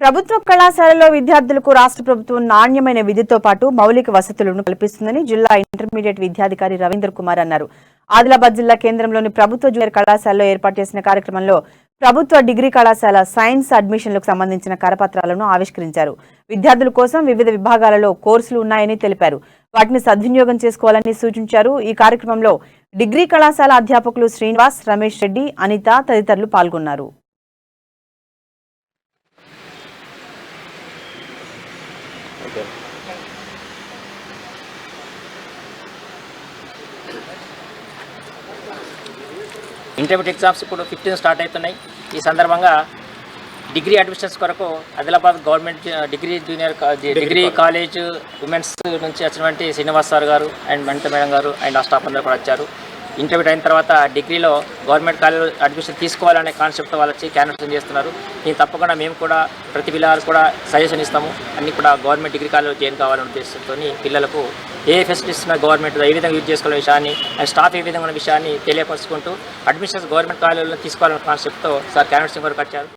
ప్రభుత్వ కళాశాలలో విద్యార్థులకు రాష్ట్ర ప్రభుత్వం నాణ్యమైన విద్యతో పాటు మౌలిక వసతులను కల్పిస్తుందని జిల్లా ఇంటర్మీడియట్ విద్యాధికారి రవీంద్ర కుమార్ అన్నారు. ఆదిలాబాద్ జిల్లా కేంద్రంలోని ప్రభుత్వ జూనియర్ కళాశాలలో ఏర్పాటు చేసిన కార్యక్రమంలో ప్రభుత్వ డిగ్రీ కళాశాల సైన్స్ అడ్మిషన్లకు సంబంధించిన కరపత్రాలను ఆవిష్కరించారు. విద్యార్థుల కోసం వివిధ విభాగాలలో కోర్సులు ఉన్నాయని తెలిపారు. వాటిని సద్వినియోగం చేసుకోవాలని సూచించారు. ఈ కార్యక్రమంలో డిగ్రీ కళాశాల అధ్యాపకులు శ్రీనివాస్, రమేష్ రెడ్డి, అనిత తదితరులు పాల్గొన్నారు. ఇంటర్మీడియట్ ఎగ్జామ్స్ ఇప్పుడు 15 స్టార్ట్ అవుతున్నాయి. ఈ సందర్భంగా డిగ్రీ అడ్మిషన్స్ కొరకు Adilabad government degree college women's నుంచి వచ్చినటువంటి శ్రీనివాస్ సార్ గారు అండ్ మణిత మేడం గారు అండ్ ఆ స్టాఫ్ అందరూ కూడా వచ్చారు. ఇంటర్మీడియట్ అయిన తర్వాత డిగ్రీలో గవర్నమెంట్ కాలేజ్ అడ్మిషన్ తీసుకోవాలనే కాన్సెప్ట్ వాళ్ళు వచ్చి క్యాన్వసింగ్ చేస్తున్నారు. నేను తప్పకుండా మేము కూడా ప్రతి పిల్లలు కూడా సజెషన్ ఇస్తాము. అన్నీ కూడా గవర్నమెంట్ డిగ్రీ కాలేజ్ జాయిన్ కావాలనే ఉద్దేశంతో పిల్లలకు ఏ ఫెసిలిటీస్ ఉన్న గవర్నమెంట్ ఏ విధంగా యూజ్ చేసుకోవాలనే విషయాన్ని అండ్ స్టాఫ్ ఏ విధంగా ఉన్న విషయాన్ని తెలియపరుచుకుంటూ అడ్మిషన్స్ గవర్నమెంట్ కాలేజీలో తీసుకోవాలనే కాన్సెప్ట్తో సార్ క్యాన్వసింగ్ వరకు వచ్చారు.